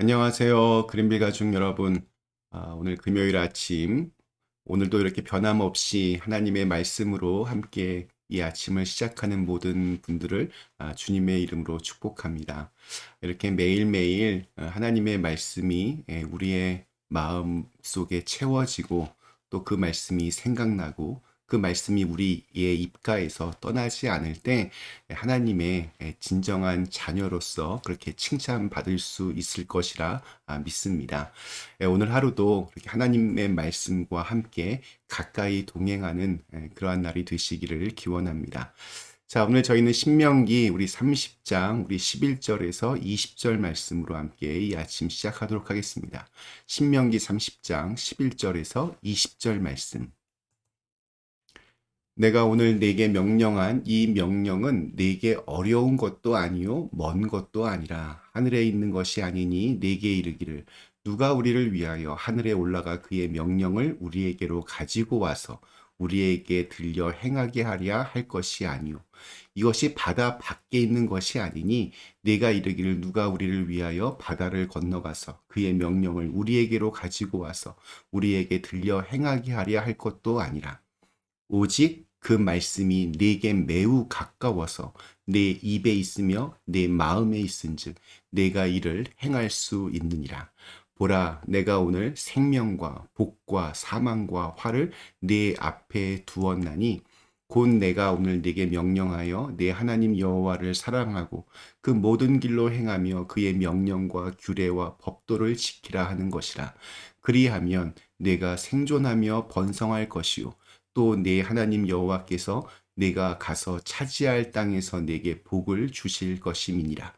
안녕하세요. 그린빌 가족 여러분. 오늘 금요일 아침, 오늘도 이렇게 변함없이 하나님의 말씀으로 함께 이 아침을 시작하는 모든 분들을 주님의 이름으로 축복합니다. 이렇게 매일매일 하나님의 말씀이 우리의 마음 속에 채워지고 또 그 말씀이 생각나고 그 말씀이 우리의 입가에서 떠나지 않을 때 하나님의 진정한 자녀로서 그렇게 칭찬받을 수 있을 것이라 믿습니다. 오늘 하루도 이렇게 하나님의 말씀과 함께 가까이 동행하는 그러한 날이 되시기를 기원합니다. 자, 오늘 저희는 신명기 우리 30장 우리 11절에서 20절 말씀으로 함께 이 아침 시작하도록 하겠습니다. 신명기 30장 11절에서 20절 말씀. 내가 오늘 네게 명령한 이 명령은 네게 어려운 것도 아니요 먼 것도 아니라 하늘에 있는 것이 아니니 네게 이르기를 누가 우리를 위하여 하늘에 올라가 그의 명령을 우리에게로 가지고 와서 우리에게 들려 행하게 하랴 할 것이 아니요 이것이 바다 밖에 있는 것이 아니니 네가 이르기를 누가 우리를 위하여 바다를 건너가서 그의 명령을 우리에게로 가지고 와서 우리에게 들려 행하게 하랴 할 것도 아니라 오직 그 말씀이 내게 매우 가까워서 내 입에 있으며 내 마음에 있은즉 내가 이를 행할 수 있느니라. 보라, 내가 오늘 생명과 복과 사망과 화를 내 앞에 두었나니 곧 내가 오늘 네게 명령하여 내 하나님 여호와를 사랑하고 그 모든 길로 행하며 그의 명령과 규례와 법도를 지키라 하는 것이라. 그리하면 내가 생존하며 번성할 것이요 또 내 하나님 여호와께서 내가 가서 차지할 땅에서 내게 복을 주실 것임이니라.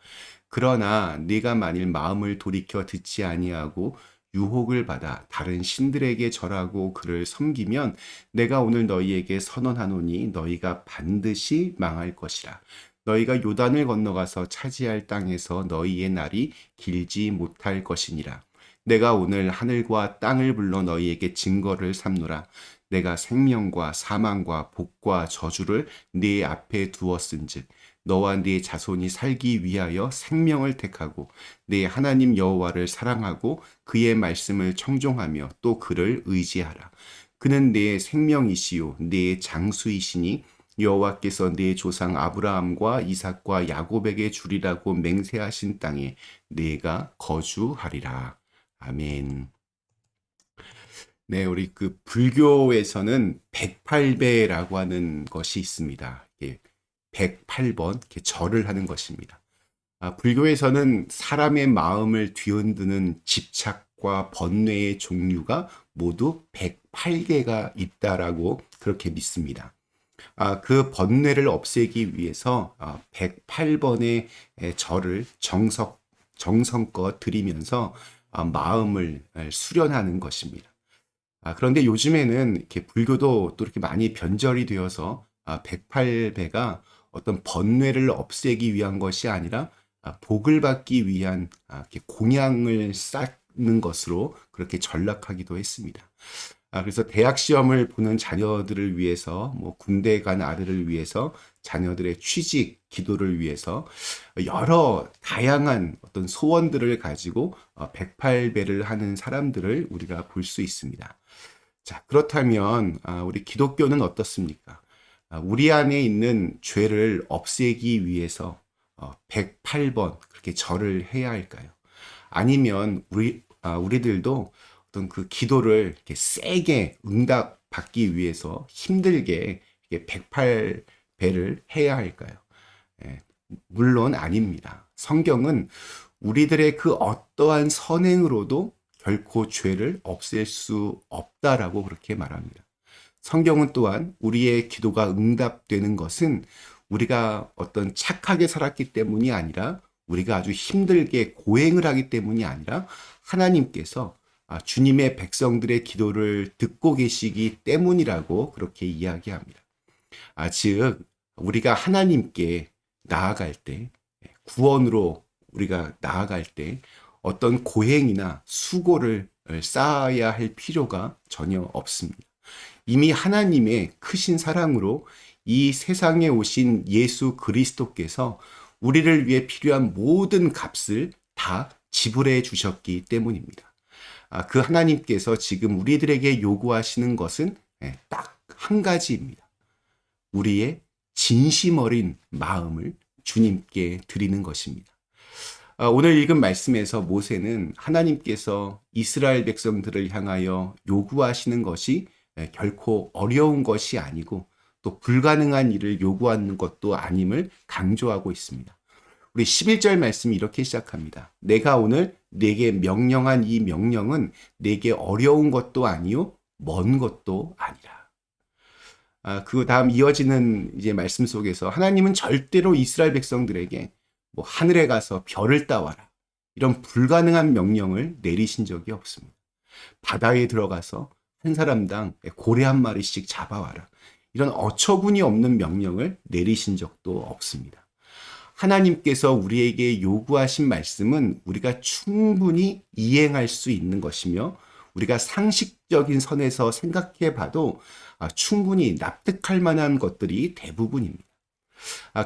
그러나 네가 만일 마음을 돌이켜 듣지 아니하고 유혹을 받아 다른 신들에게 절하고 그를 섬기면 내가 오늘 너희에게 선언하노니 너희가 반드시 망할 것이라. 너희가 요단을 건너가서 차지할 땅에서 너희의 날이 길지 못할 것이니라. 내가 오늘 하늘과 땅을 불러 너희에게 증거를 삼노라. 내가 생명과 사망과 복과 저주를 네 앞에 두었은즉 너와 네 자손이 살기 위하여 생명을 택하고 네 하나님 여호와를 사랑하고 그의 말씀을 청종하며 또 그를 의지하라. 그는 네 생명이시요 네 장수이시니 여호와께서 네 조상 아브라함과 이삭과 야곱에게 주리라고 맹세하신 땅에 네가 거주하리라. 아멘. 네, 우리 그 불교에서는 108배라고 하는 것이 있습니다. 108번 이렇게 절을 하는 것입니다. 불교에서는 사람의 마음을 뒤흔드는 집착과 번뇌의 종류가 모두 108개가 있다라고 그렇게 믿습니다. 그 번뇌를 없애기 위해서 108번의 절을 정성껏 드리면서 마음을 수련하는 것입니다. 그런데 요즘에는 이렇게 불교도 또 이렇게 많이 변절이 되어서 108배가 어떤 번뇌를 없애기 위한 것이 아니라 복을 받기 위한 이렇게 공양을 쌓는 것으로 그렇게 전락하기도 했습니다. 그래서 대학 시험을 보는 자녀들을 위해서, 뭐 군대 간 아들을 위해서, 자녀들의 취직, 기도를 위해서 여러 다양한 어떤 소원들을 가지고 108배를 하는 사람들을 우리가 볼 수 있습니다. 자, 그렇다면 우리 기독교는 어떻습니까? 우리 안에 있는 죄를 없애기 위해서 108번 그렇게 절을 해야 할까요? 아니면 우리들도 어떤 그 기도를 이렇게 세게 응답받기 위해서 힘들게 108배를 해야 할까요? 예, 물론 아닙니다. 성경은 우리들의 그 어떠한 선행으로도 결코 죄를 없앨 수 없다라고 그렇게 말합니다. 성경은 또한 우리의 기도가 응답되는 것은 우리가 어떤 착하게 살았기 때문이 아니라 우리가 아주 힘들게 고행을 하기 때문이 아니라 하나님께서 주님의 백성들의 기도를 듣고 계시기 때문이라고 그렇게 이야기합니다. 즉 우리가 하나님께 나아갈 때 구원으로 우리가 나아갈 때 어떤 고행이나 수고를 쌓아야 할 필요가 전혀 없습니다. 이미 하나님의 크신 사랑으로 이 세상에 오신 예수 그리스도께서 우리를 위해 필요한 모든 값을 다 지불해 주셨기 때문입니다. 그 하나님께서 지금 우리들에게 요구하시는 것은 딱 한 가지입니다. 우리의 진심 어린 마음을 주님께 드리는 것입니다. 오늘 읽은 말씀에서 모세는 하나님께서 이스라엘 백성들을 향하여 요구하시는 것이 결코 어려운 것이 아니고 또 불가능한 일을 요구하는 것도 아님을 강조하고 있습니다. 우리 11절 말씀이 이렇게 시작합니다. 내가 오늘 네게 명령한 이 명령은 네게 어려운 것도 아니요 먼 것도 아니라. 그 다음 이어지는 이제 말씀 속에서 하나님은 절대로 이스라엘 백성들에게 뭐 하늘에 가서 별을 따와라 이런 불가능한 명령을 내리신 적이 없습니다. 바다에 들어가서 한 사람당 고래 한 마리씩 잡아와라 이런 어처구니 없는 명령을 내리신 적도 없습니다. 하나님께서 우리에게 요구하신 말씀은 우리가 충분히 이행할 수 있는 것이며 우리가 상식적인 선에서 생각해 봐도 충분히 납득할 만한 것들이 대부분입니다.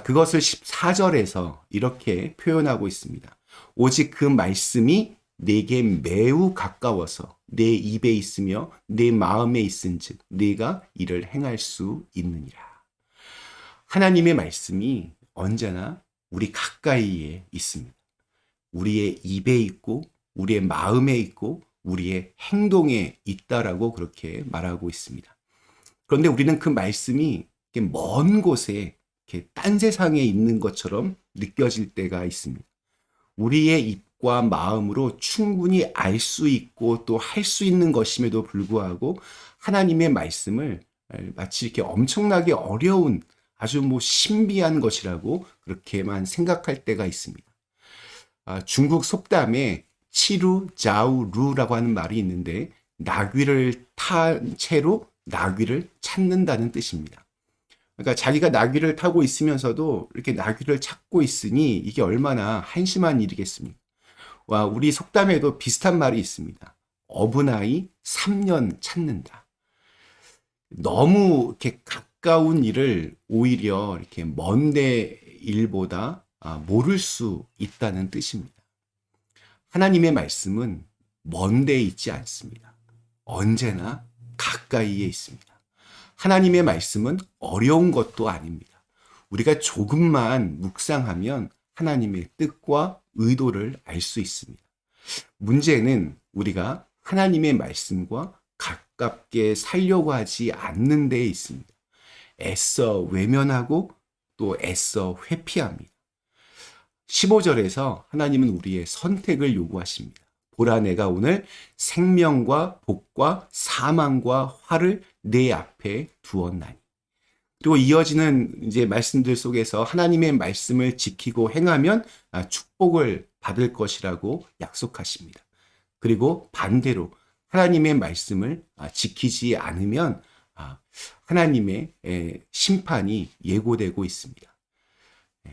그것을 14절에서 이렇게 표현하고 있습니다. 오직 그 말씀이 내게 매우 가까워서 내 입에 있으며 내 마음에 있은즉 네가 이를 행할 수 있느니라. 하나님의 말씀이 언제나 우리 가까이에 있습니다. 우리의 입에 있고 우리의 마음에 있고 우리의 행동에 있다라고 그렇게 말하고 있습니다. 그런데 우리는 그 말씀이 먼 곳에 이렇게 딴 세상에 있는 것처럼 느껴질 때가 있습니다. 우리의 입과 마음으로 충분히 알 수 있고 또 할 수 있는 것임에도 불구하고 하나님의 말씀을 마치 이렇게 엄청나게 어려운 아주 신비한 것이라고 그렇게만 생각할 때가 있습니다. 중국 속담에 치루 자우 루라고 하는 말이 있는데 나귀를 탄 채로 나귀를 찾는다는 뜻입니다. 그러니까 자기가 나귀를 타고 있으면서도 이렇게 나귀를 찾고 있으니 이게 얼마나 한심한 일이겠습니까? 우리 속담에도 비슷한 말이 있습니다. 어분아이 3년 찾는다. 너무 이렇게 가까운 일을 오히려 이렇게 먼데 일보다 모를 수 있다는 뜻입니다. 하나님의 말씀은 먼데 있지 않습니다. 언제나 가까이에 있습니다. 하나님의 말씀은 어려운 것도 아닙니다. 우리가 조금만 묵상하면 하나님의 뜻과 의도를 알 수 있습니다. 문제는 우리가 하나님의 말씀과 가깝게 살려고 하지 않는 데에 있습니다. 애써 외면하고 또 애써 회피합니다. 15절에서 하나님은 우리의 선택을 요구하십니다. 보라 내가 오늘 생명과 복과 사망과 화를 내 앞에 두었나니. 그리고 이어지는 이제 말씀들 속에서 하나님의 말씀을 지키고 행하면 축복을 받을 것이라고 약속하십니다. 그리고 반대로 하나님의 말씀을 지키지 않으면 하나님의 심판이 예고되고 있습니다.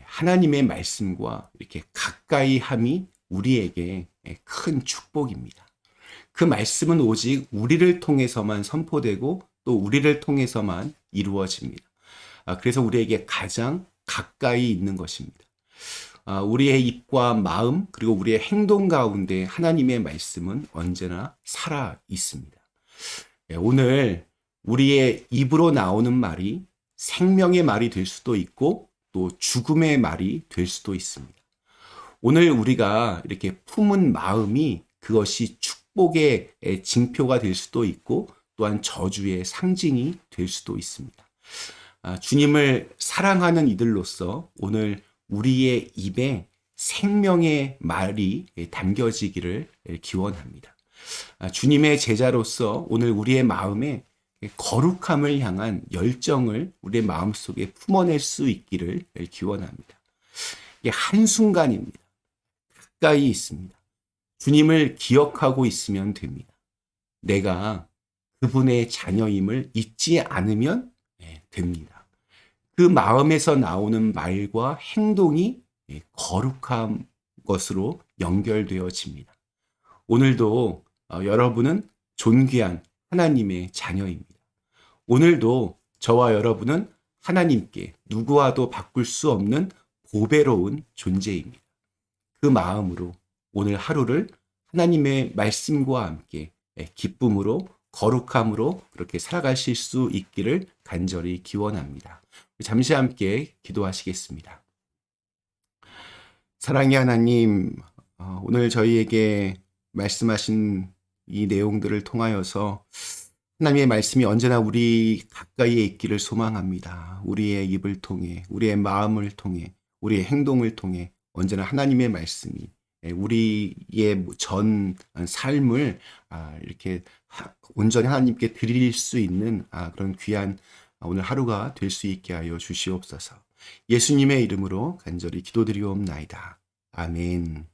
하나님의 말씀과 이렇게 가까이 함이 우리에게 큰 축복입니다. 그 말씀은 오직 우리를 통해서만 선포되고 또 우리를 통해서만 이루어집니다. 그래서 우리에게 가장 가까이 있는 것입니다. 우리의 입과 마음 그리고 우리의 행동 가운데 하나님의 말씀은 언제나 살아 있습니다. 오늘 우리의 입으로 나오는 말이 생명의 말이 될 수도 있고 또 죽음의 말이 될 수도 있습니다. 오늘 우리가 이렇게 품은 마음이 그것이 축복의 징표가 될 수도 있고 또한 저주의 상징이 될 수도 있습니다. 주님을 사랑하는 이들로서 오늘 우리의 입에 생명의 말이 담겨지기를 기원합니다. 주님의 제자로서 오늘 우리의 마음에 거룩함을 향한 열정을 우리의 마음속에 품어낼 수 있기를 기원합니다. 이게 한순간입니다. 가까이 있습니다. 주님을 기억하고 있으면 됩니다. 내가 그분의 자녀임을 잊지 않으면 됩니다. 그 마음에서 나오는 말과 행동이 거룩한 것으로 연결되어집니다. 오늘도 여러분은 존귀한 하나님의 자녀입니다. 오늘도 저와 여러분은 하나님께 누구와도 바꿀 수 없는 보배로운 존재입니다. 그 마음으로 오늘 하루를 하나님의 말씀과 함께 기쁨으로 거룩함으로 그렇게 살아가실 수 있기를 간절히 기원합니다. 잠시 함께 기도하시겠습니다. 사랑의 하나님, 오늘 저희에게 말씀하신 이 내용들을 통하여서 하나님의 말씀이 언제나 우리 가까이에 있기를 소망합니다. 우리의 입을 통해, 우리의 마음을 통해, 우리의 행동을 통해 언제나 하나님의 말씀이 우리의 전 삶을 이렇게 온전히 하나님께 드릴 수 있는 그런 귀한 오늘 하루가 될 수 있게 하여 주시옵소서. 예수님의 이름으로 간절히 기도드리옵나이다. 아멘.